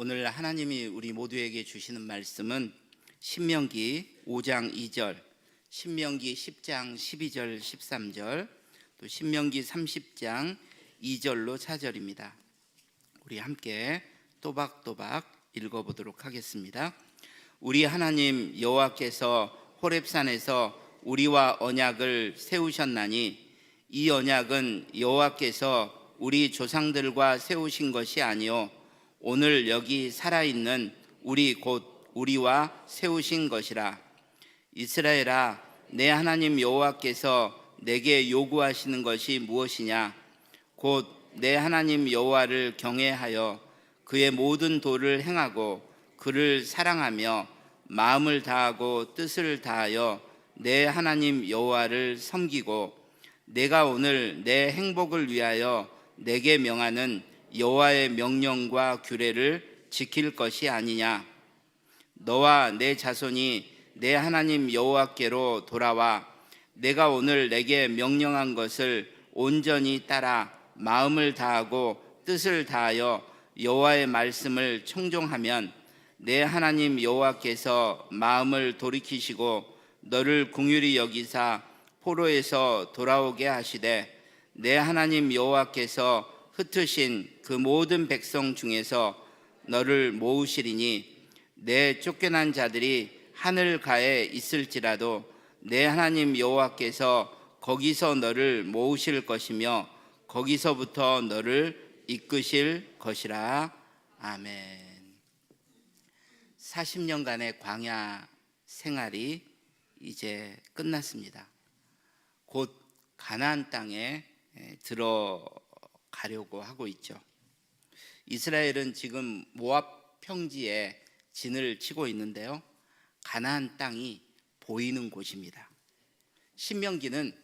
오늘 하나님이 우리 모두에게 주시는 말씀은 신명기 5장 2절, 신명기 10장 12절 13절, 또 신명기 30장 2절로 4절입니다. 우리 함께 또박또박 읽어보도록 하겠습니다. 우리 하나님 여호와께서 호렙산에서 우리와 언약을 세우셨나니 이 언약은 여호와께서 우리 조상들과 세우신 것이 아니요 오늘 여기 살아있는 우리 곧 우리와 세우신 것이라. 이스라엘아, 내 하나님 여호와께서 내게 요구하시는 것이 무엇이냐? 곧 내 하나님 여호와를 경외하여 그의 모든 도를 행하고 그를 사랑하며 마음을 다하고 뜻을 다하여 내 하나님 여호와를 섬기고 내가 오늘 내 행복을 위하여 내게 명하는 여호와의 명령과 규례를 지킬 것이 아니냐? 너와 내 자손이 내 하나님 여호와께로 돌아와 내가 오늘 내게 명령한 것을 온전히 따라 마음을 다하고 뜻을 다하여 여호와의 말씀을 청종하면 내 하나님 여호와께서 마음을 돌이키시고 너를 긍휼히 여기사 포로에서 돌아오게 하시되 내 하나님 여호와께서 흩으신 그 모든 백성 중에서 너를 모으시리니 내 쫓겨난 자들이 하늘 가에 있을지라도 내 하나님 여호와께서 거기서 너를 모으실 것이며 거기서부터 너를 이끄실 것이라. 아멘. 40년간의 광야 생활이 이제 끝났습니다. 곧 가나안 땅에 들어가려고 하고 있죠. 이스라엘은 지금 모압 평지에 진을 치고 있는데요, 가나안 땅이 보이는 곳입니다. 신명기는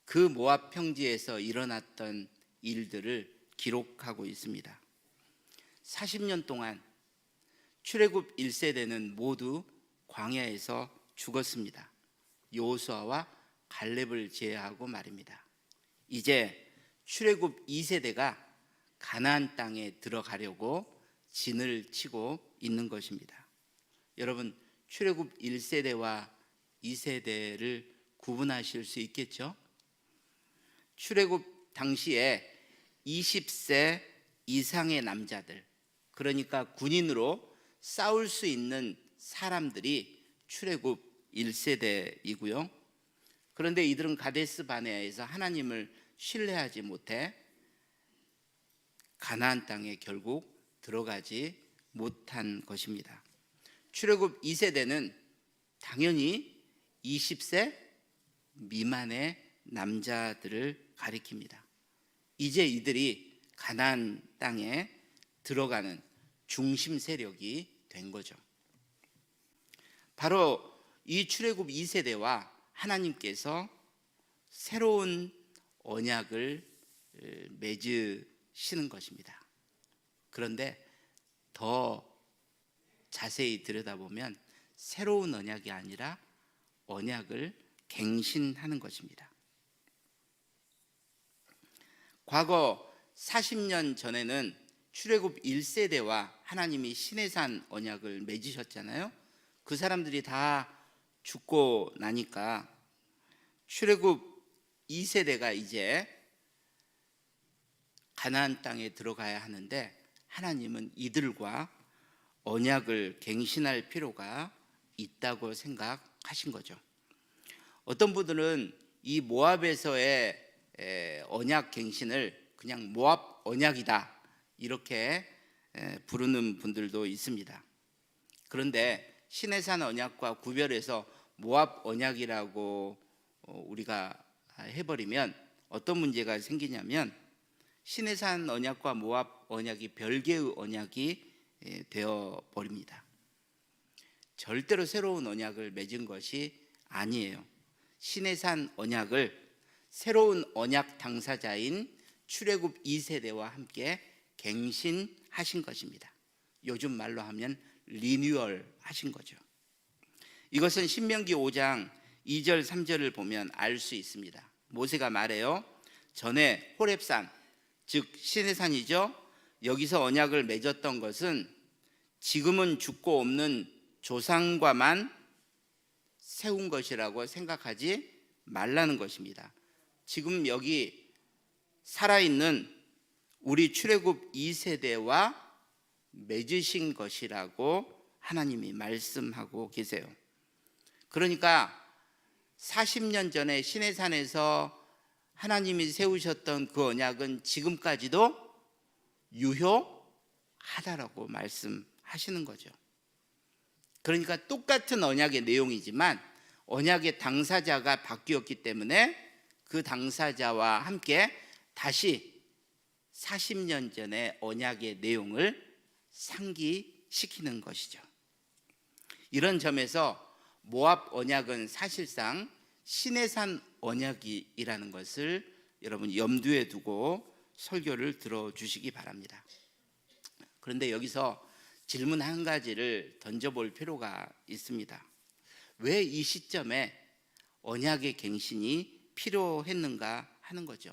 그 모압 평지에서 일어났던 일들을 기록하고 있습니다. 40년 동안 출애굽 1세대는 모두 광야에서 죽었습니다. 여호수아와 갈렙을 제외하고 말입니다. 이제 출애굽 2세대가 가나안 땅에 들어가려고 진을 치고 있는 것입니다. 여러분, 출애굽 1세대와 2세대를 구분하실 수 있겠죠? 출애굽 당시에 20세 이상의 남자들, 그러니까 군인으로 싸울 수 있는 사람들이 출애굽 1세대이고요. 그런데 이들은 가데스 바네아에서 하나님을 신뢰하지 못해 가나안 땅에 결국 들어가지 못한 것입니다. 출애굽 2세대는 당연히 20세 미만의 남자들을 가리킵니다. 이제 이들이 가나안 땅에 들어가는 중심 세력이 된 거죠. 바로 이 출애굽 2세대와 하나님께서 새로운 언약을 맺으시는 것입니다. 그런데 더 자세히 들여다보면 새로운 언약이 아니라 언약을 갱신하는 것입니다. 과거 40년 전에는 출애굽 1세대와 하나님이 시내산 언약을 맺으셨잖아요. 그 사람들이 다 죽고 나니까 출애굽 2세대가 이제 가나안 땅에 들어가야 하는데 하나님은 이들과 언약을 갱신할 필요가 있다고 생각하신 거죠. 어떤 분들은 이 모압에서의 언약 갱신을 그냥 모압 언약이다 이렇게 부르는 분들도 있습니다. 그런데 시내산 언약과 구별해서 모압 언약이라고 우리가 해버리면 어떤 문제가 생기냐면 시내산 언약과 모압 언약이 별개의 언약이 되어버립니다. 절대로 새로운 언약을 맺은 것이 아니에요. 시내산 언약을 새로운 언약 당사자인 출애굽 2세대와 함께 갱신하신 것입니다. 요즘 말로 하면 리뉴얼 하신 거죠. 이것은 신명기 5장 2절 3절을 보면 알 수 있습니다. 모세가 말해요. 전에 호렙산, 즉 시내산이죠. 여기서 언약을 맺었던 것은 지금은 죽고 없는 조상과만 세운 것이라고 생각하지 말라는 것입니다. 지금 여기 살아있는 우리 출애굽 2세대와 맺으신 것이라고 하나님이 말씀하고 계세요. 그러니까 40년 전에 시내산에서 하나님이 세우셨던 그 언약은 지금까지도 유효하다라고 말씀하시는 거죠. 그러니까 똑같은 언약의 내용이지만 언약의 당사자가 바뀌었기 때문에 그 당사자와 함께 다시 40년 전의 언약의 내용을 상기시키는 것이죠. 이런 점에서 모압 언약은 사실상 시내산 언약이라는 것을 여러분 염두에 두고 설교를 들어주시기 바랍니다. 그런데 여기서 질문 한 가지를 던져볼 필요가 있습니다. 왜 이 시점에 언약의 갱신이 필요했는가 하는 거죠.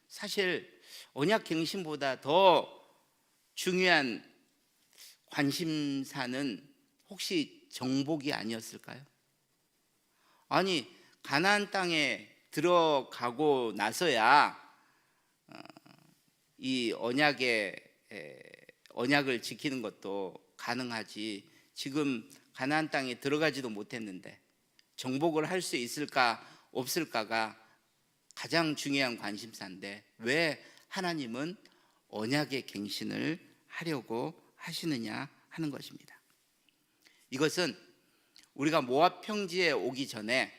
사실 언약 갱신보다 더 중요한 관심사는 혹시 정복이 아니었을까요? 아니, 가나안 땅에 들어가고 나서야 이 언약을 지키는 것도 가능하지, 지금 가나안 땅에 들어가지도 못했는데 정복을 할 수 있을까 없을까가 가장 중요한 관심사인데 왜 하나님은 언약의 갱신을 하려고 하시느냐 하는 것입니다. 이것은 우리가 모압 평지에 오기 전에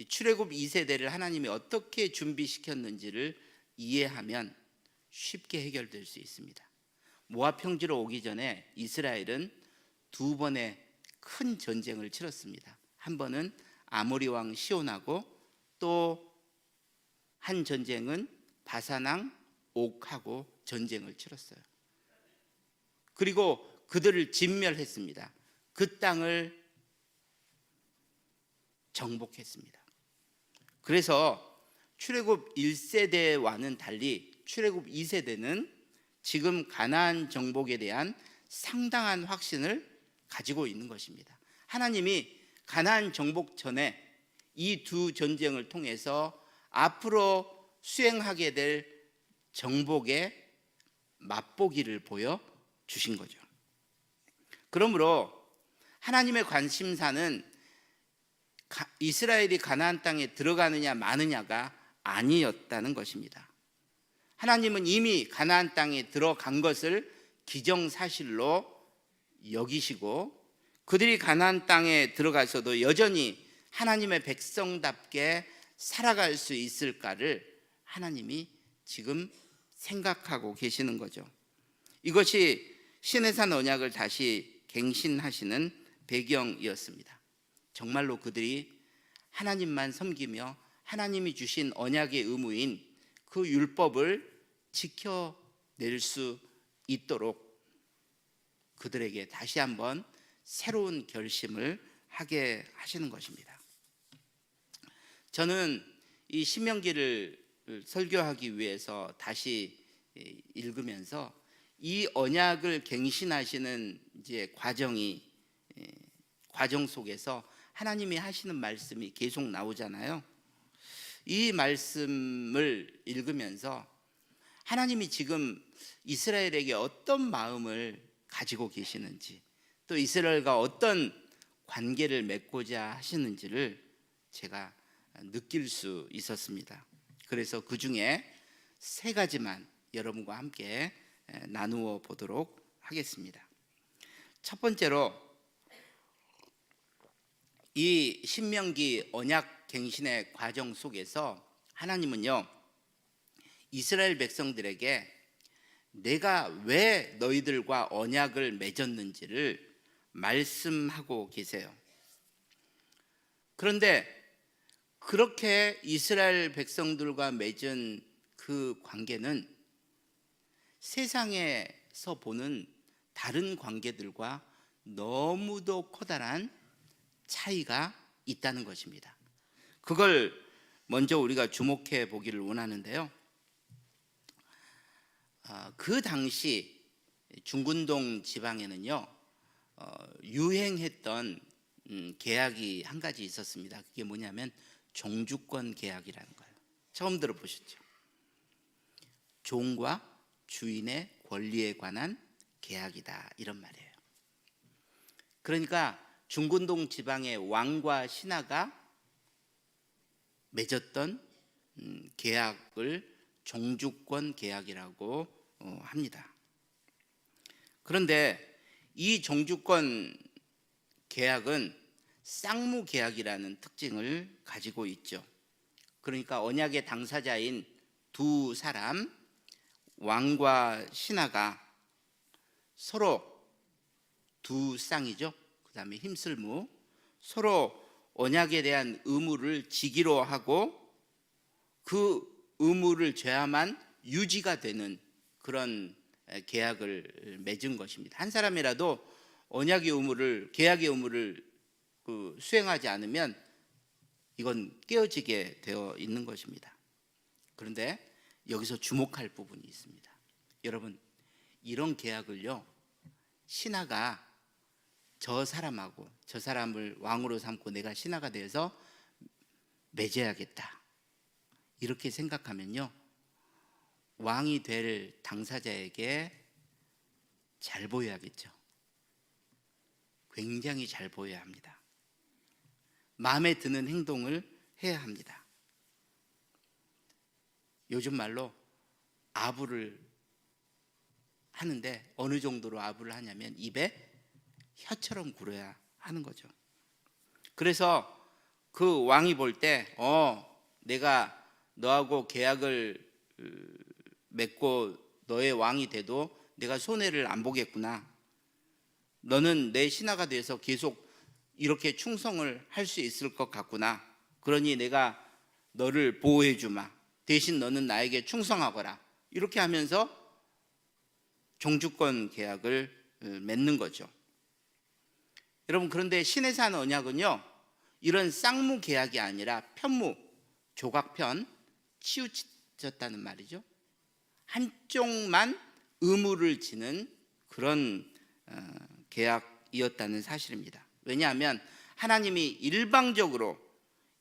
출애굽 2세대를 하나님이 어떻게 준비시켰는지를 이해하면 쉽게 해결될 수 있습니다. 모압 평지로 오기 전에 이스라엘은 두 번의 큰 전쟁을 치렀습니다. 한 번은 아모리 왕 시온하고 또 한 전쟁은 바산 왕 옥하고 전쟁을 치렀어요. 그리고 그들을 진멸했습니다. 그 땅을 정복했습니다. 그래서 출애굽 1세대와는 달리 출애굽 2세대는 지금 가나안 정복에 대한 상당한 확신을 가지고 있는 것입니다. 하나님이 가나안 정복 전에 이 두 전쟁을 통해서 앞으로 수행하게 될 정복의 맛보기를 보여주신 거죠. 그러므로 하나님의 관심사는 이스라엘이 가나안 땅에 들어가느냐 마느냐가 아니었다는 것입니다. 하나님은 이미 가나안 땅에 들어간 것을 기정사실로 여기시고 그들이 가나안 땅에 들어가서도 여전히 하나님의 백성답게 살아갈 수 있을까를 하나님이 지금 생각하고 계시는 거죠. 이것이 시내산 언약을 다시 갱신하시는 배경이었습니다. 정말로 그들이 하나님만 섬기며 하나님이 주신 언약의 의무인 그 율법을 지켜낼 수 있도록 그들에게 다시 한번 새로운 결심을 하게 하시는 것입니다. 저는 이 신명기를 설교하기 위해서 다시 읽으면서 이 언약을 갱신하시는 이제 과정 속에서 하나님이 하시는 말씀이 계속 나오잖아요. 이 말씀을 읽으면서 하나님이 지금 이스라엘에게 어떤 마음을 가지고 계시는지 또 이스라엘과 어떤 관계를 맺고자 하시는지를 제가 느낄 수 있었습니다. 그래서 그 중에 세 가지만 여러분과 함께 나누어 보도록 하겠습니다. 첫 번째로 이 신명기 언약 갱신의 과정 속에서 하나님은요 이스라엘 백성들에게 내가 왜 너희들과 언약을 맺었는지를 말씀하고 계세요. 그런데 그렇게 이스라엘 백성들과 맺은 그 관계는 세상에서 보는 다른 관계들과 너무도 커다란 차이가 있다는 것입니다. 그걸 먼저 우리가 주목해 보기를 원하는데요. 그 당시 중군동 지방에는요 유행했던 계약이 한 가지 있었습니다. 그게 뭐냐면 종주권 계약이라는 거예요. 처음 들어보셨죠? 종과 주인의 권리에 관한 계약이다, 이런 말이에요. 그러니까 중군동 지방의 왕과 신하가 맺었던 계약을 종주권 계약이라고 합니다. 그런데 이 종주권 계약은 쌍무 계약이라는 특징을 가지고 있죠. 그러니까 언약의 당사자인 두 사람, 왕과 신하가 서로 두 쌍이죠. 그 다음에 힘쓸무, 서로 언약에 대한 의무를 지기로 하고 그 의무를 져야만 유지가 되는 그런 계약을 맺은 것입니다. 한 사람이라도 언약의 의무를, 계약의 의무를 수행하지 않으면 이건 깨어지게 되어 있는 것입니다. 그런데 여기서 주목할 부분이 있습니다. 여러분, 이런 계약을요 신하가 저 사람하고, 저 사람을 왕으로 삼고 내가 신하가 되어서 맺어야겠다, 이렇게 생각하면요 왕이 될 당사자에게 잘 보여야겠죠. 굉장히 잘 보여야 합니다. 마음에 드는 행동을 해야 합니다. 요즘 말로 아부를 하는데 어느 정도로 아부를 하냐면 입에 혀처럼 굴어야 하는 거죠. 그래서 그 왕이 볼 때 내가 너하고 계약을 맺고 너의 왕이 돼도 내가 손해를 안 보겠구나, 너는 내 신하가 돼서 계속 이렇게 충성을 할 수 있을 것 같구나, 그러니 내가 너를 보호해 주마, 대신 너는 나에게 충성하거라, 이렇게 하면서 종주권 계약을 맺는 거죠. 여러분, 그런데 신의 산 언약은요 이런 쌍무 계약이 아니라 편무, 조각편, 치우쳤다는 말이죠. 한쪽만 의무를 지는 그런 계약이었다는 사실입니다. 왜냐하면 하나님이 일방적으로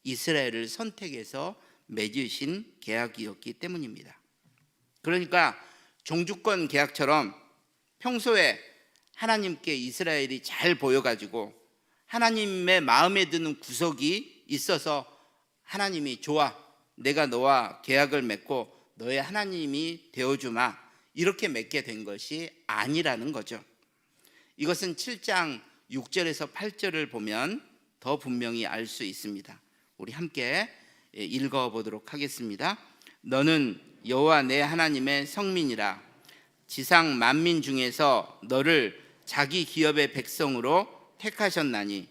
이스라엘을 선택해서 맺으신 계약이었기 때문입니다. 그러니까 종주권 계약처럼 평소에 하나님께 이스라엘이 잘 보여가지고 하나님의 마음에 드는 구석이 있어서 하나님이 좋아, 내가 너와 계약을 맺고 너의 하나님이 되어주마, 이렇게 맺게 된 것이 아니라는 거죠. 이것은 7장 6절에서 8절을 보면 더 분명히 알 수 있습니다. 우리 함께 읽어보도록 하겠습니다. 너는 여호와 내 하나님의 성민이라. 지상 만민 중에서 너를 자기 기업의 백성으로 택하셨나니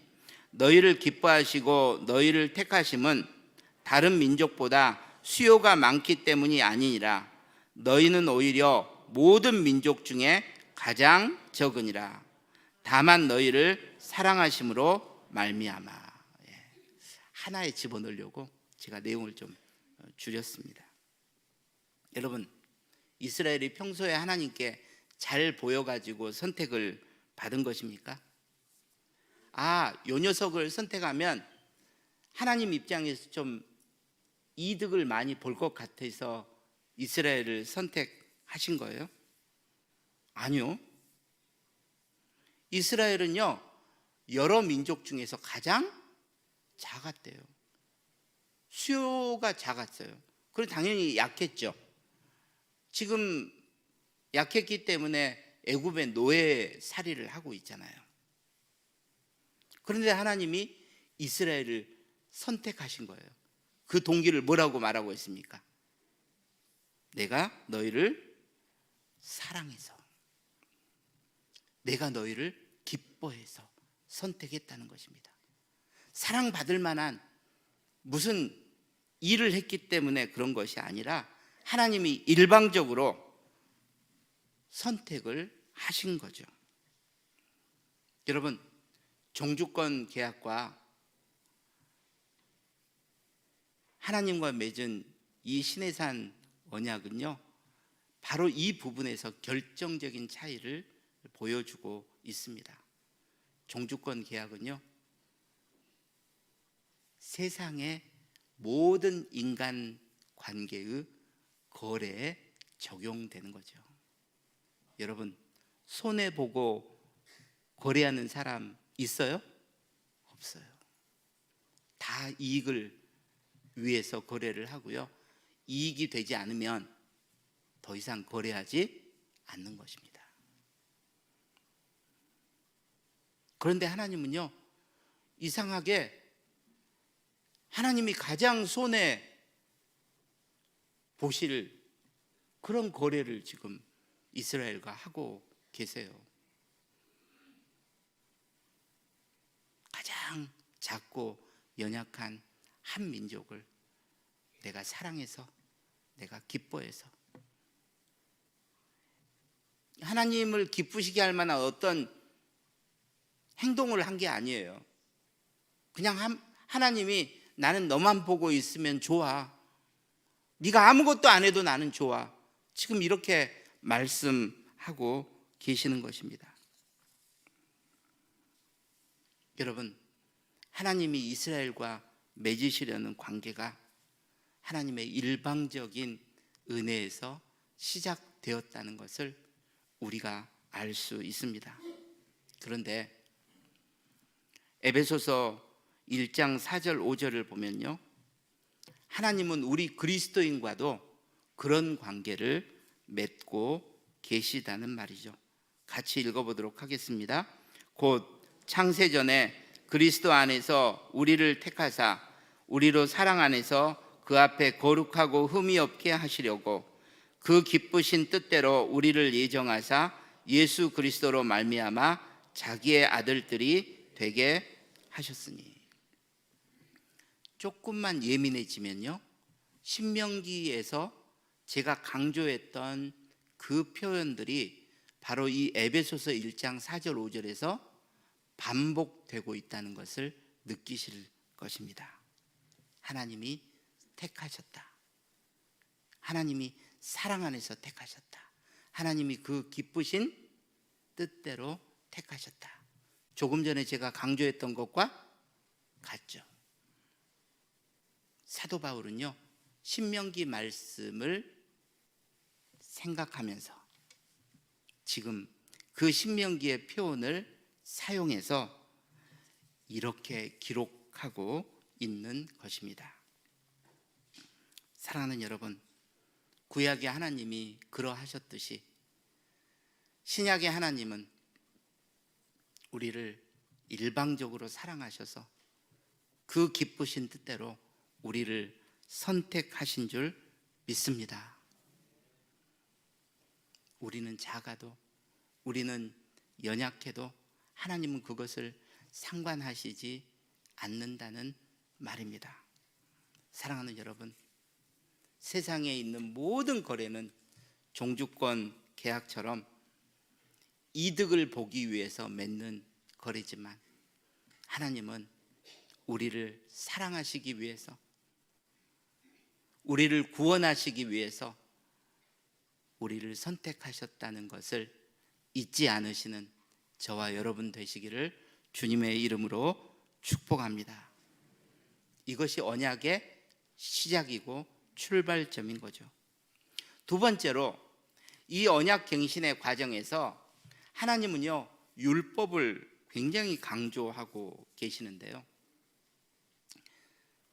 너희를 기뻐하시고 너희를 택하심은 다른 민족보다 수요가 많기 때문이 아니니라. 너희는 오히려 모든 민족 중에 가장 적으니라. 다만 너희를 사랑하심으로 말미암아. 하나에 집어넣으려고 제가 내용을 좀 줄였습니다. 여러분, 이스라엘이 평소에 하나님께 잘 보여가지고 선택을 받은 것입니까? 요 녀석을 선택하면 하나님 입장에서 좀 이득을 많이 볼 것 같아서 이스라엘을 선택하신 거예요? 아니요. 이스라엘은요 여러 민족 중에서 가장 작았대요. 수요가 작았어요. 그리고 당연히 약했죠. 지금 약했기 때문에 애굽의 노예살이를 하고 있잖아요. 그런데 하나님이 이스라엘을 선택하신 거예요. 그 동기를 뭐라고 말하고 있습니까? 내가 너희를 사랑해서, 내가 너희를 기뻐해서 선택했다는 것입니다. 사랑받을 만한 무슨 일을 했기 때문에 그런 것이 아니라 하나님이 일방적으로 선택을 하신 거죠. 여러분, 종주권 계약과 하나님과 맺은 이 시내산 언약은요 바로 이 부분에서 결정적인 차이를 보여주고 있습니다. 종주권 계약은요, 세상의 모든 인간 관계의 거래에 적용되는 거죠. 여러분, 손해보고 거래하는 사람 있어요? 없어요. 다 이익을 위해서 거래를 하고요, 이익이 되지 않으면 더 이상 거래하지 않는 것입니다. 그런데 하나님은요, 이상하게 하나님이 가장 손해 보실 그런 거래를 지금 이스라엘과 하고 계세요. 가장 작고 연약한 한 민족을 내가 사랑해서, 내가 기뻐해서, 하나님을 기쁘시게 할 만한 어떤 행동을 한 게 아니에요. 그냥 하나님이 나는 너만 보고 있으면 좋아, 네가 아무것도 안 해도 나는 좋아, 지금 이렇게 말씀하고 계시는 것입니다. 여러분, 하나님이 이스라엘과 맺으시려는 관계가 하나님의 일방적인 은혜에서 시작되었다는 것을 우리가 알 수 있습니다. 그런데 에베소서 1장 4절 5절을 보면요, 하나님은 우리 그리스도인과도 그런 관계를 맺고 계시다는 말이죠. 같이 읽어보도록 하겠습니다. 곧 창세전에 그리스도 안에서 우리를 택하사 우리로 사랑 안에서 그 앞에 거룩하고 흠이 없게 하시려고 그 기쁘신 뜻대로 우리를 예정하사 예수 그리스도로 말미암아 자기의 아들들이 되게 하셨으니. 조금만 예민해지면요, 신명기에서 제가 강조했던 그 표현들이 바로 이 에베소서 1장 4절 5절에서 반복되고 있다는 것을 느끼실 것입니다. 하나님이 택하셨다, 하나님이 사랑 안에서 택하셨다, 하나님이 그 기쁘신 뜻대로 택하셨다. 조금 전에 제가 강조했던 것과 같죠. 사도 바울은요, 신명기 말씀을 생각하면서 지금 그 신명기의 표현을 사용해서 이렇게 기록하고 있는 것입니다. 사랑하는 여러분, 구약의 하나님이 그러하셨듯이 신약의 하나님은 우리를 일방적으로 사랑하셔서 그 기쁘신 뜻대로 우리를 선택하신 줄 믿습니다. 우리는 작아도, 우리는 연약해도 하나님은 그것을 상관하시지 않는다는 말입니다. 사랑하는 여러분, 세상에 있는 모든 거래는 종주권 계약처럼 이득을 보기 위해서 맺는 거래지만 하나님은 우리를 사랑하시기 위해서, 우리를 구원하시기 위해서 우리를 선택하셨다는 것을 잊지 않으시는 저와 여러분 되시기를 주님의 이름으로 축복합니다. 이것이 언약의 시작이고 출발점인 거죠. 두 번째로, 이 언약 갱신의 과정에서 하나님은요, 율법을 굉장히 강조하고 계시는데요,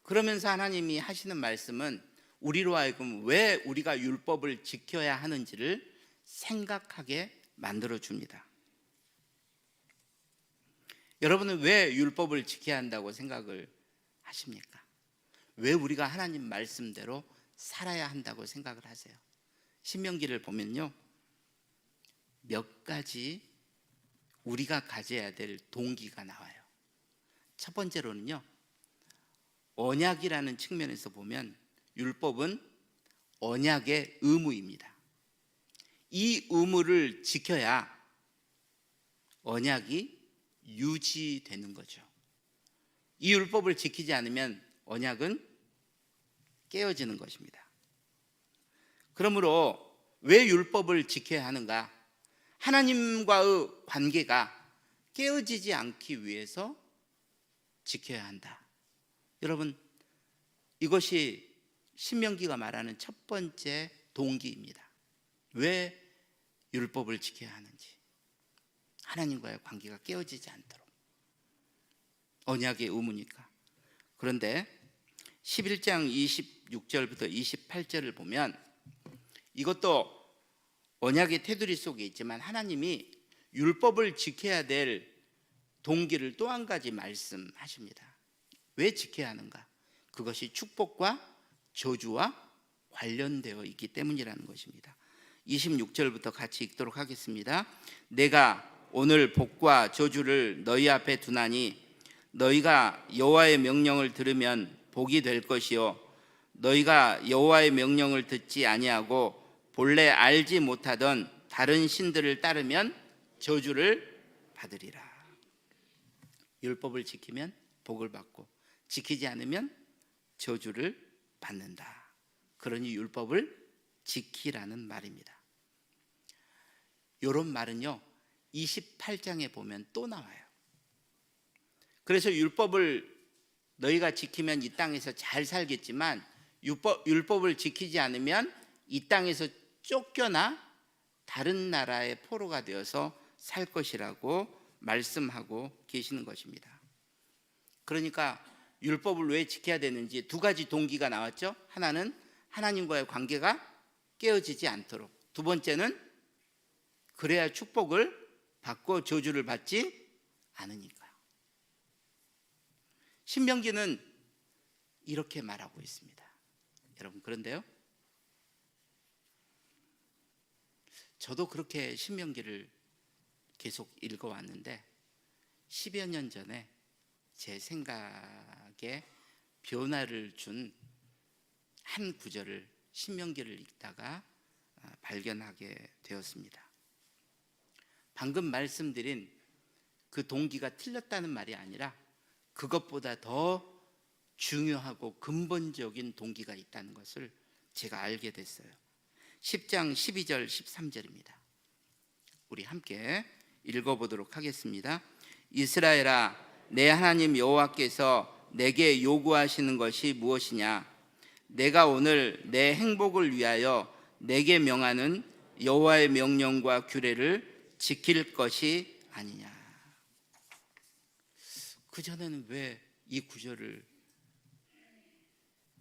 그러면서 하나님이 하시는 말씀은 우리로 하여금 왜 우리가 율법을 지켜야 하는지를 생각하게 만들어 줍니다. 여러분은 왜 율법을 지켜야 한다고 생각을 하십니까? 왜 우리가 하나님 말씀대로 살아야 한다고 생각을 하세요? 신명기를 보면요, 몇 가지 우리가 가져야 될 동기가 나와요. 첫 번째로는요, 언약이라는 측면에서 보면 율법은 언약의 의무입니다. 이 의무를 지켜야 언약이 유지되는 거죠. 이 율법을 지키지 않으면 언약은 깨어지는 것입니다. 그러므로 왜 율법을 지켜야 하는가? 하나님과의 관계가 깨어지지 않기 위해서 지켜야 한다. 여러분, 이것이 신명기가 말하는 첫 번째 동기입니다. 왜 율법을 지켜야 하는지. 하나님과의 관계가 깨어지지 않도록. 언약의 의무니까. 그런데 11장 26절부터 28절을 보면 이것도 언약의 테두리 속에 있지만 하나님이 율법을 지켜야 될 동기를 또 한 가지 말씀하십니다. 왜 지켜야 하는가? 그것이 축복과 저주와 관련되어 있기 때문이라는 것입니다. 26절부터 같이 읽도록 하겠습니다. 내가 오늘 복과 저주를 너희 앞에 두나니 너희가 여호와의 명령을 들으면 복이 될 것이요 너희가 여호와의 명령을 듣지 아니하고 본래 알지 못하던 다른 신들을 따르면 저주를 받으리라. 율법을 지키면 복을 받고 지키지 않으면 저주를 받는다. 그러니 율법을 지키라는 말입니다. 이런 말은요 28장에 보면 또 나와요. 그래서 율법을 너희가 지키면 이 땅에서 잘 살겠지만 율법을 지키지 않으면 이 땅에서 쫓겨나 다른 나라의 포로가 되어서 살 것이라고 말씀하고 계시는 것입니다. 그러니까 율법을 왜 지켜야 되는지 두 가지 동기가 나왔죠. 하나는 하나님과의 관계가 깨어지지 않도록, 두 번째는 그래야 축복을 받고 저주를 받지 않으니까. 신명기는 이렇게 말하고 있습니다. 여러분, 그런데요, 저도 그렇게 신명기를 계속 읽어왔는데 10여 년 전에 제 생각에 변화를 준 한 구절을 신명기를 읽다가 발견하게 되었습니다. 방금 말씀드린 그 동기가 틀렸다는 말이 아니라 그것보다 더 중요하고 근본적인 동기가 있다는 것을 제가 알게 됐어요. 10장 12절 13절입니다. 우리 함께 읽어보도록 하겠습니다. 이스라엘아, 내 하나님 여호와께서 내게 요구하시는 것이 무엇이냐? 내가 오늘 내 행복을 위하여 내게 명하는 여호와의 명령과 규례를 지킬 것이 아니냐. 그전에는 왜 이 구절을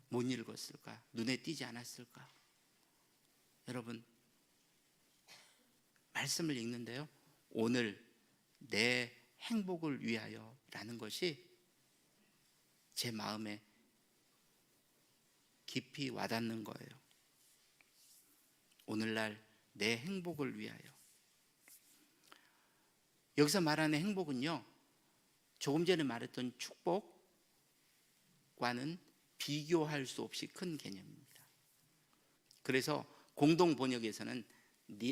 못 읽었을까? 눈에 띄지 않았을까? 여러분, 말씀을 읽는데요, 오늘 내 행복을 위하여 라는 것이 제 마음에 깊이 와닿는 거예요. 오늘날 내 행복을 위하여. 여기서 말하는 행복은요, 조금 전에 말했던 축복과는 비교할 수 없이 큰 개념입니다. 그래서 공동 번역에서는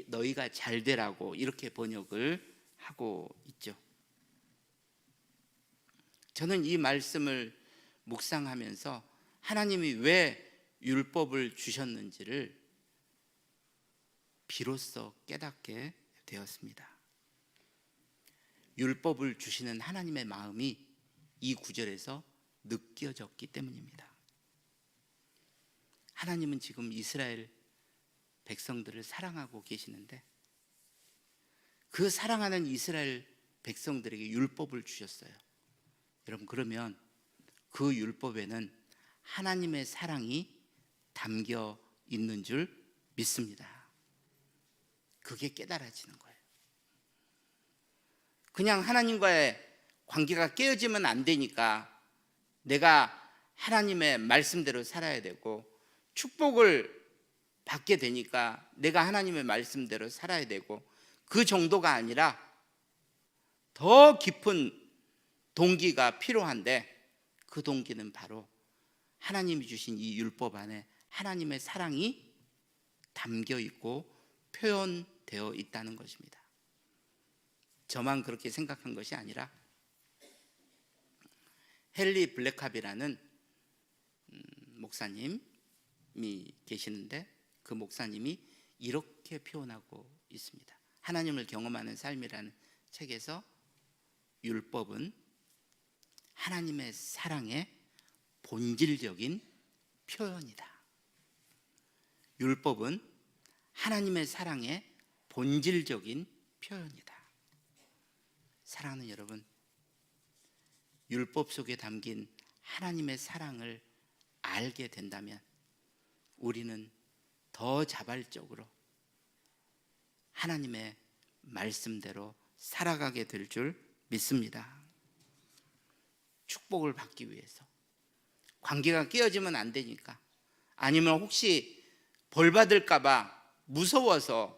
너희가 잘 되라고 이렇게 번역을 하고 있죠. 저는 이 말씀을 묵상하면서 하나님이 왜 율법을 주셨는지를 비로소 깨닫게 되었습니다. 율법을 주시는 하나님의 마음이 이 구절에서 느껴졌기 때문입니다. 하나님은 지금 이스라엘 백성들을 사랑하고 계시는데 그 사랑하는 이스라엘 백성들에게 율법을 주셨어요. 여러분, 그러면 그 율법에는 하나님의 사랑이 담겨 있는 줄 믿습니다. 그게 깨달아지는 거예요. 그냥 하나님과의 관계가 깨어지면 안 되니까 내가 하나님의 말씀대로 살아야 되고 축복을 받게 되니까 내가 하나님의 말씀대로 살아야 되고, 그 정도가 아니라 더 깊은 동기가 필요한데 그 동기는 바로 하나님이 주신 이 율법 안에 하나님의 사랑이 담겨 있고 표현되어 있다는 것입니다. 저만 그렇게 생각한 것이 아니라 헨리 블랙캅이라는 목사님이 계시는데 그 목사님이 이렇게 표현하고 있습니다. 하나님을 경험하는 삶이라는 책에서 율법은 하나님의 사랑의 본질적인 표현이다. 율법은 하나님의 사랑의 본질적인 표현이다. 사랑하는 여러분, 율법 속에 담긴 하나님의 사랑을 알게 된다면 우리는 더 자발적으로 하나님의 말씀대로 살아가게 될 줄 믿습니다. 축복을 받기 위해서, 관계가 깨어지면 안 되니까, 아니면 혹시 벌 받을까 봐 무서워서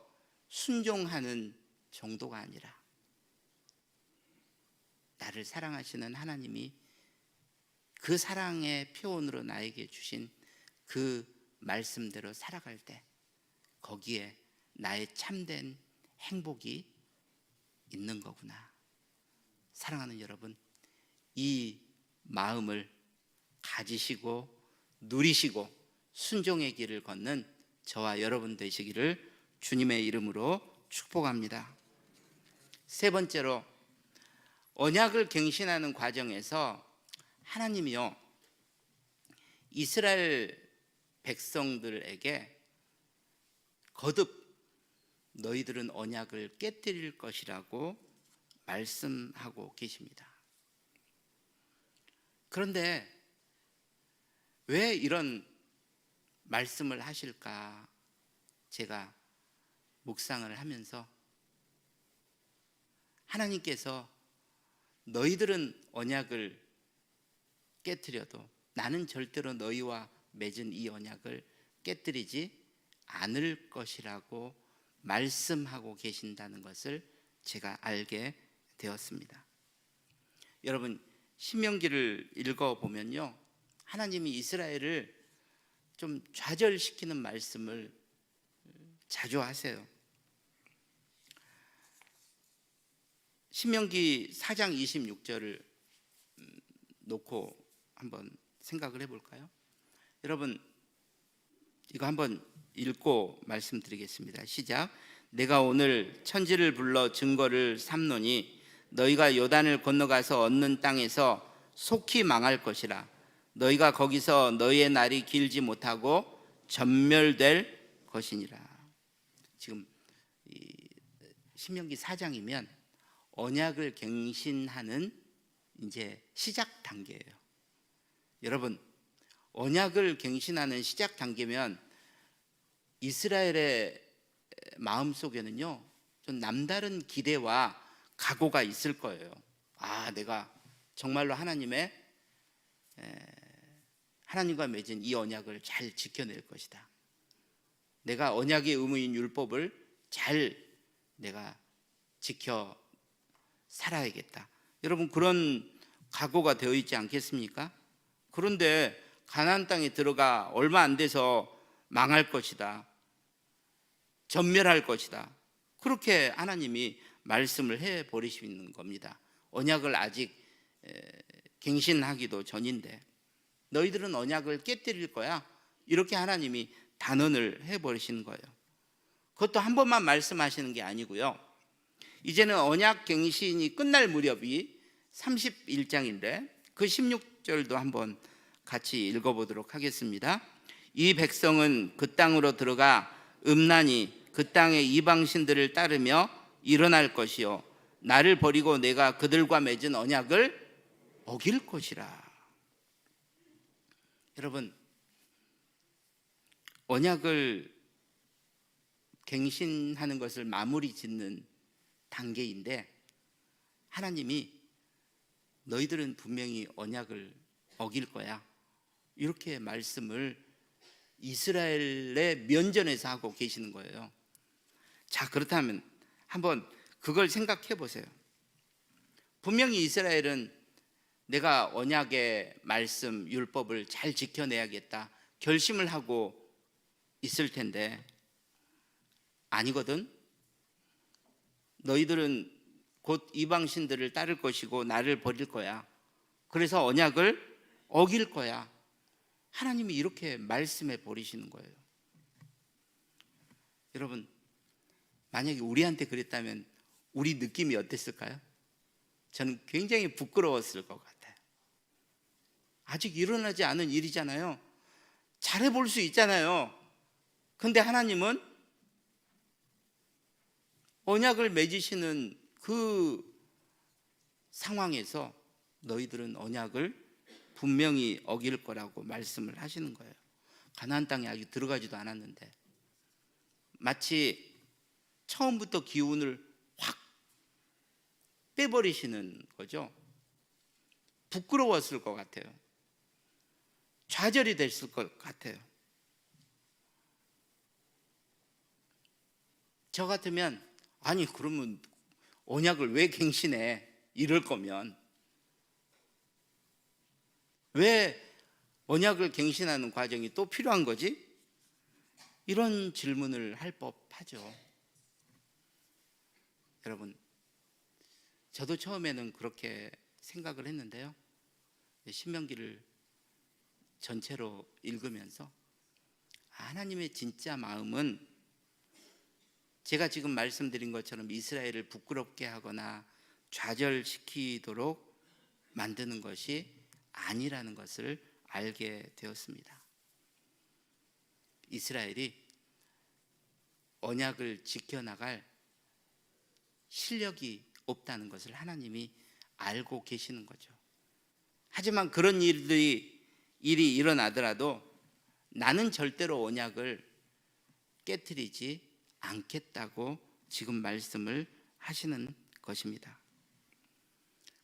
순종하는 정도가 아니라 나를 사랑하시는 하나님이 그 사랑의 표현으로 나에게 주신 그 말씀대로 살아갈 때 거기에 나의 참된 행복이 있는 거구나. 사랑하는 여러분, 이 마음을 가지시고 누리시고 순종의 길을 걷는 저와 여러분 되시기를 주님의 이름으로 축복합니다. 세 번째로, 언약을 갱신하는 과정에서 하나님이요, 이스라엘 백성들에게 거듭 너희들은 언약을 깨뜨릴 것이라고 말씀하고 계십니다. 그런데 왜 이런 말씀을 하실까 제가 묵상을 하면서 하나님께서 너희들은 언약을 깨뜨려도 나는 절대로 너희와 맺은 이 언약을 깨뜨리지 않을 것이라고 말씀하고 계신다는 것을 제가 알게 되었습니다. 여러분, 신명기를 읽어보면요, 하나님이 이스라엘을 좀 좌절시키는 말씀을 자주 하세요. 신명기 4장 26절을 놓고 한번 생각을 해볼까요? 여러분, 이거 한번 읽고 말씀드리겠습니다. 시작. 내가 오늘 천지를 불러 증거를 삼노니 너희가 요단을 건너가서 얻는 땅에서 속히 망할 것이라. 너희가 거기서 너희의 날이 길지 못하고 전멸될 것이니라. 지금 신명기 4장이면 언약을 갱신하는 이제 시작 단계예요. 여러분, 언약을 갱신하는 시작 단계면 이스라엘의 마음속에는요, 좀 남다른 기대와 각오가 있을 거예요. 아, 내가 정말로 하나님과 맺은 이 언약을 잘 지켜낼 것이다. 내가 언약의 의무인 율법을 잘 내가 지켜 살아야겠다. 여러분, 그런 각오가 되어 있지 않겠습니까? 그런데 가나안 땅에 들어가 얼마 안 돼서 망할 것이다, 전멸할 것이다, 그렇게 하나님이 말씀을 해버리시는 겁니다. 언약을 아직 갱신하기도 전인데 너희들은 언약을 깨뜨릴 거야, 이렇게 하나님이 단언을 해버리시는 거예요. 그것도 한 번만 말씀하시는 게 아니고요, 이제는 언약 갱신이 끝날 무렵이 31장인데 그 16절도 한번 같이 읽어보도록 하겠습니다. 이 백성은 그 땅으로 들어가 음란히 그 땅의 이방신들을 따르며 일어날 것이요, 나를 버리고 내가 그들과 맺은 언약을 어길 것이라. 여러분, 언약을 갱신하는 것을 마무리 짓는 단계인데 하나님이 너희들은 분명히 언약을 어길 거야, 이렇게 말씀을 이스라엘의 면전에서 하고 계시는 거예요. 자, 그렇다면 한번 그걸 생각해 보세요. 분명히 이스라엘은 내가 언약의 말씀, 율법을 잘 지켜내야겠다 결심을 하고 있을 텐데 아니거든. 너희들은 곧 이방신들을 따를 것이고 나를 버릴 거야, 그래서 언약을 어길 거야, 하나님이 이렇게 말씀해 버리시는 거예요. 여러분, 만약에 우리한테 그랬다면 우리 느낌이 어땠을까요? 저는 굉장히 부끄러웠을 것 같아요. 아직 일어나지 않은 일이잖아요. 잘해볼 수 있잖아요. 근데 하나님은 언약을 맺으시는 그 상황에서 너희들은 언약을 분명히 어길 거라고 말씀을 하시는 거예요. 가나안 땅에 아직 들어가지도 않았는데 마치 처음부터 기운을 확 빼버리시는 거죠. 부끄러웠을 것 같아요. 좌절이 됐을 것 같아요. 저 같으면 아니 그러면 언약을 왜 갱신해? 이럴 거면 왜 언약을 갱신하는 과정이 또 필요한 거지? 이런 질문을 할 법하죠. 여러분, 저도 처음에는 그렇게 생각을 했는데요. 신명기를 전체로 읽으면서 하나님의 진짜 마음은 제가 지금 말씀드린 것처럼 이스라엘을 부끄럽게 하거나 좌절시키도록 만드는 것이 아니라는 것을 알게 되었습니다. 이스라엘이 언약을 지켜나갈 실력이 없다는 것을 하나님이 알고 계시는 거죠. 하지만 그런 일이 일어나더라도 나는 절대로 언약을 깨트리지 않겠다고 지금 말씀을 하시는 것입니다.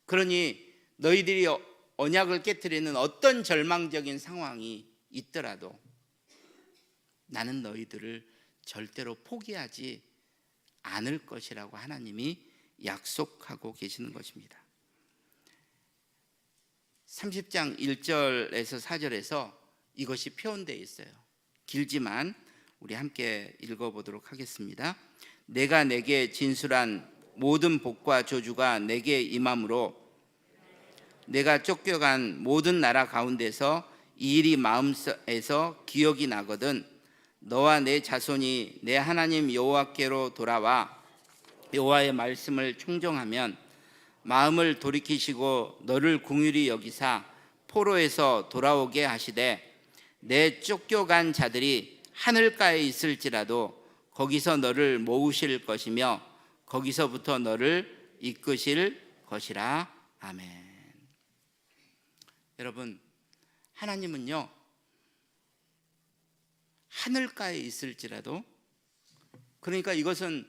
그러니 너희들이 언약을 깨트리는 어떤 절망적인 상황이 있더라도 나는 너희들을 절대로 포기하지 않을 것이라고 하나님이 약속하고 계시는 것입니다. 30장 1절에서 4절에서 이것이 표현되어 있어요. 길지만 우리 함께 읽어보도록 하겠습니다. 내가 내게 진술한 모든 복과 저주가 내게 임함으로 내가 쫓겨간 모든 나라 가운데서 이 일이 마음에서 기억이 나거든 너와 내 자손이 내 하나님 여호와께로 돌아와 여호와의 말씀을 청종하면 마음을 돌이키시고 너를 긍휼히 여기사 포로에서 돌아오게 하시되 내 쫓겨간 자들이 하늘가에 있을지라도 거기서 너를 모으실 것이며 거기서부터 너를 이끄실 것이라. 아멘. 여러분, 하나님은요 하늘가에 있을지라도, 그러니까 이것은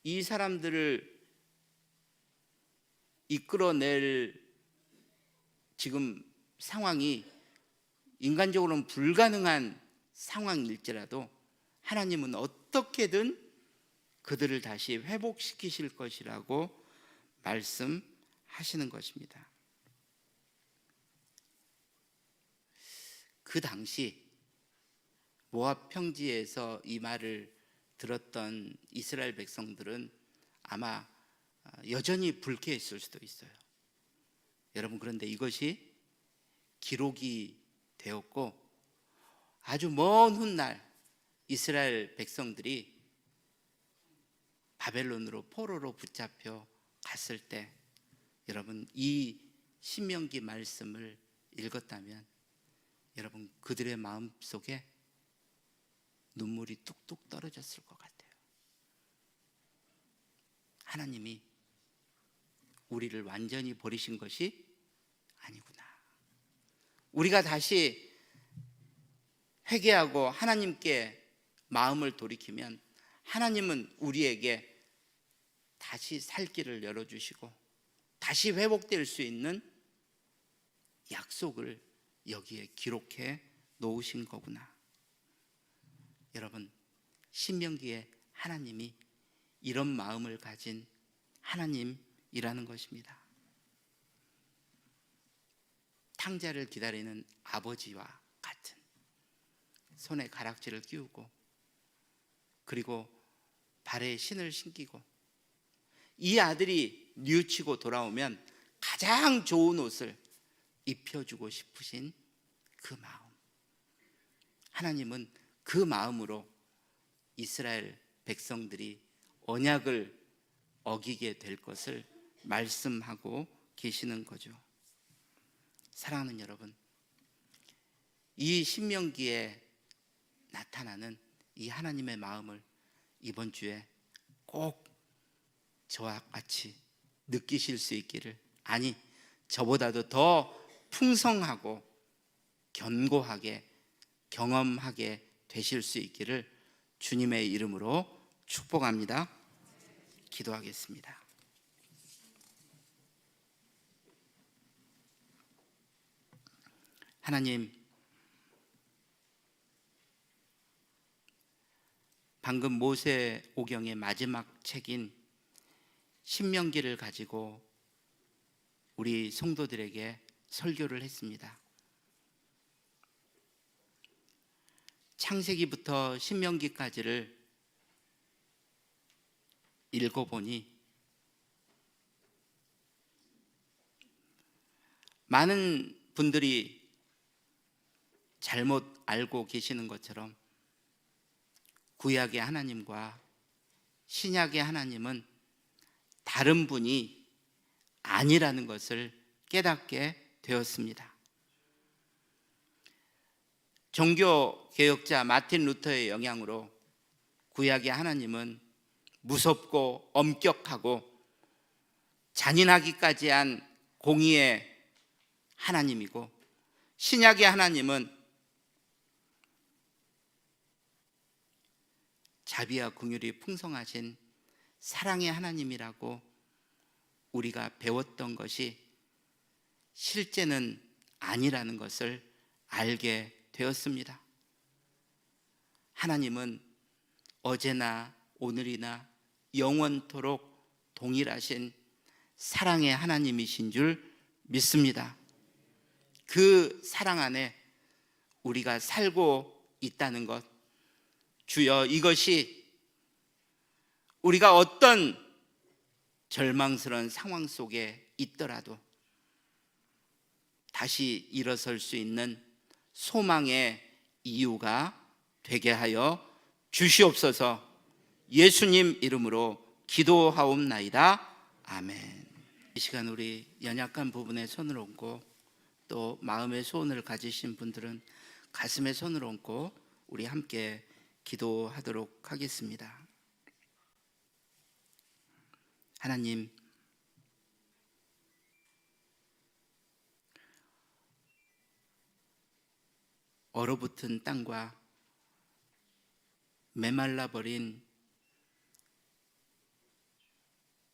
이 사람들을 이끌어낼 지금 상황이 인간적으로는 불가능한 상황일지라도 하나님은 어떻게든 그들을 다시 회복시키실 것이라고 말씀하시는 것입니다. 그 당시 모압 평지에서 이 말을 들었던 이스라엘 백성들은 아마 여전히 불쾌했을 수도 있어요. 여러분, 그런데 이것이 기록이 되었고 아주 먼 훗날 이스라엘 백성들이 바벨론으로 포로로 붙잡혀 갔을 때 여러분 이 신명기 말씀을 읽었다면 여러분 그들의 마음속에 눈물이 뚝뚝 떨어졌을 것 같아요. 하나님이 우리를 완전히 버리신 것이 아니구나. 우리가 다시 회개하고 하나님께 마음을 돌이키면 하나님은 우리에게 다시 살 길을 열어주시고 다시 회복될 수 있는 약속을 여기에 기록해 놓으신 거구나. 여러분, 신명기에 하나님이 이런 마음을 가진 하나님이라는 것입니다. 탕자를 기다리는 아버지와 같은, 손에 가락지를 끼우고 그리고 발에 신을 신기고 이 아들이 뉘우치고 돌아오면 가장 좋은 옷을 입혀주고 싶으신 그 마음, 하나님은 그 마음으로 이스라엘 백성들이 언약을 어기게 될 것을 말씀하고 계시는 거죠. 사랑하는 여러분, 이 신명기에 나타나는 이 하나님의 마음을 이번 주에 꼭 저와 같이 느끼실 수 있기를, 아니 저보다도 더 풍성하고 견고하게 경험하게 되실 수 있기를 주님의 이름으로 축복합니다. 기도하겠습니다. 하나님, 방금 모세오경의 마지막 책인 신명기를 가지고 우리 성도들에게 설교를 했습니다. 창세기부터 신명기까지를 읽어보니 많은 분들이 잘못 알고 계시는 것처럼 구약의 하나님과 신약의 하나님은 다른 분이 아니라는 것을 깨닫게 되었습니다. 종교 개혁자 마틴 루터의 영향으로 구약의 하나님은 무섭고 엄격하고 잔인하기까지 한 공의의 하나님이고, 신약의 하나님은 자비와 긍휼이 풍성하신 사랑의 하나님이라고 우리가 배웠던 것이 실제는 아니라는 것을 알게 되었습니다. 하나님은 어제나 오늘이나 영원토록 동일하신 사랑의 하나님이신 줄 믿습니다. 그 사랑 안에 우리가 살고 있다는 것, 주여, 이것이 우리가 어떤 절망스러운 상황 속에 있더라도 다시 일어설 수 있는 소망의 이유가 되게 하여 주시옵소서. 예수님 이름으로 기도하옵나이다. 아멘. 이 시간 우리 연약한 부분에 손을 얹고, 또 마음의 소원을 가지신 분들은 가슴에 손을 얹고 우리 함께 기도하도록 하겠습니다. 하나님, 얼어붙은 땅과 메말라버린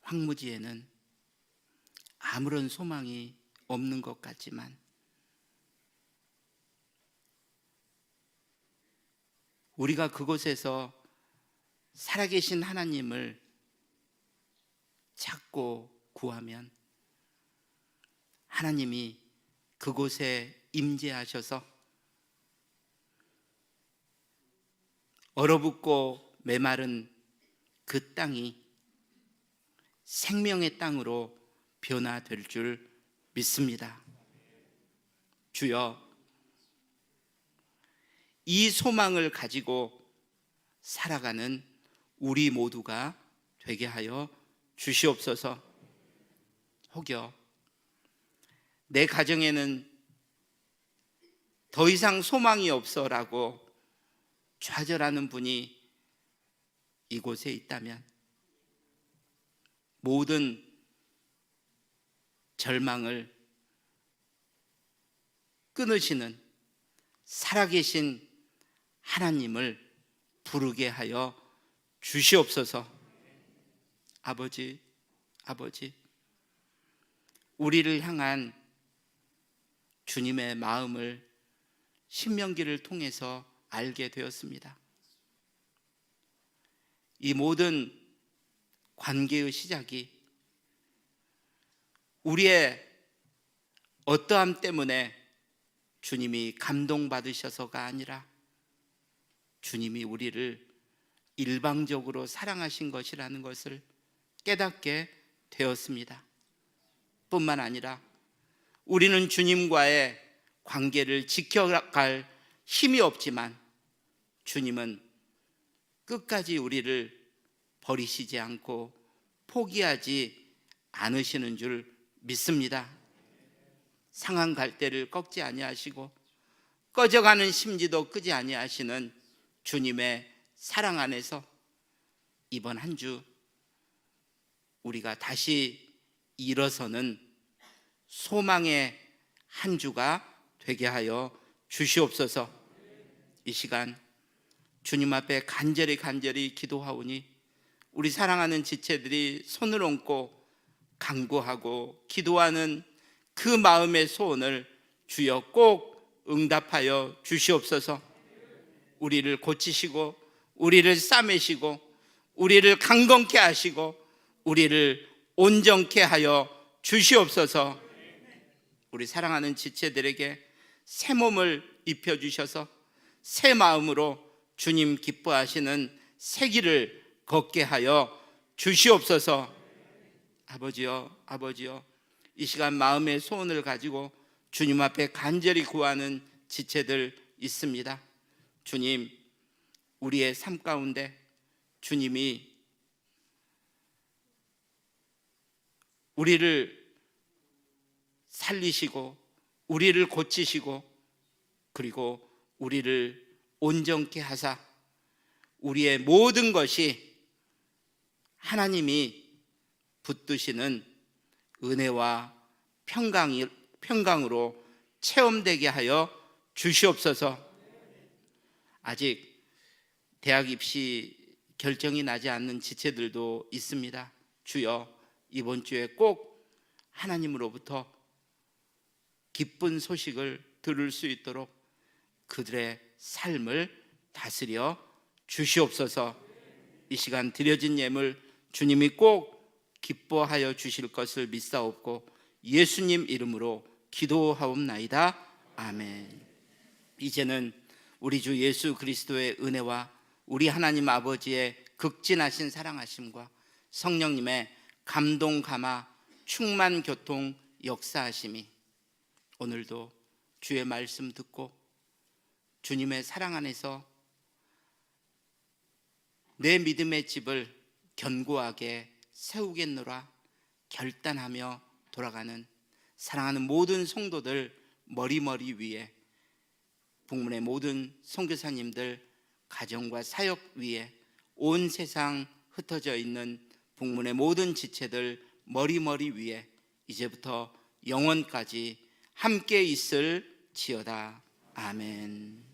황무지에는 아무런 소망이 없는 것 같지만 우리가 그곳에서 살아계신 하나님을 찾고 구하면 하나님이 그곳에 임재하셔서 얼어붙고 메마른 그 땅이 생명의 땅으로 변화될 줄 믿습니다. 주여, 이 소망을 가지고 살아가는 우리 모두가 되게 하여 주시옵소서. 혹여 내 가정에는 더 이상 소망이 없어라고 좌절하는 분이 이곳에 있다면 모든 절망을 끊으시는 살아계신 하나님을 부르게 하여 주시옵소서. 아버지, 우리를 향한 주님의 마음을 신명기를 통해서 알게 되었습니다. 이 모든 관계의 시작이 우리의 어떠함 때문에 주님이 감동받으셔서가 아니라 주님이 우리를 일방적으로 사랑하신 것이라는 것을 깨닫게 되었습니다. 뿐만 아니라 우리는 주님과의 관계를 지켜갈 힘이 없지만 주님은 끝까지 우리를 버리시지 않고 포기하지 않으시는 줄 믿습니다. 상한 갈대를 꺾지 아니하시고 꺼져가는 심지도 끄지 아니하시는 주님의 사랑 안에서 이번 한 주 우리가 다시 일어서는 소망의 한 주가 되게 하여 주시옵소서. 이 시간 주님 앞에 간절히 기도하오니 우리 사랑하는 지체들이 손을 얹고 간구하고 기도하는 그 마음의 소원을 주여 꼭 응답하여 주시옵소서. 우리를 고치시고 우리를 싸매시고 우리를 강건케 하시고 우리를 온전케 하여 주시옵소서. 우리 사랑하는 지체들에게 새 몸을 입혀주셔서 새 마음으로 주님 기뻐하시는 새 길을 걷게 하여 주시옵소서. 아버지여, 아버지여, 이 시간 마음의 소원을 가지고 주님 앞에 간절히 구하는 지체들 있습니다. 주님, 우리의 삶 가운데 주님이 우리를 살리시고 우리를 고치시고 그리고 우리를 온전케 하사 우리의 모든 것이 하나님이 붙드시는 은혜와 평강으로 체험되게 하여 주시옵소서. 아직 대학 입시 결정이 나지 않는 지체들도 있습니다. 주여, 이번 주에 꼭 하나님으로부터 기쁜 소식을 들을 수 있도록 그들의 삶을 다스려 주시옵소서. 이 시간 드려진 예물 주님이 꼭 기뻐하여 주실 것을 믿사옵고 예수님 이름으로 기도하옵나이다. 아멘. 이제는 우리 주 예수 그리스도의 은혜와 우리 하나님 아버지의 극진하신 사랑하심과 성령님의 감동 감화 충만 교통 역사하심이 오늘도 주의 말씀 듣고 주님의 사랑 안에서 내 믿음의 집을 견고하게 세우겠노라 결단하며 돌아가는 사랑하는 모든 성도들 머리머리 위에 북문의 모든 선교사님들 가정과 사역 위에 온 세상 흩어져 있는 북문의 모든 지체들 머리머리 위에 이제부터 영원까지 함께 있을지어다. 아멘.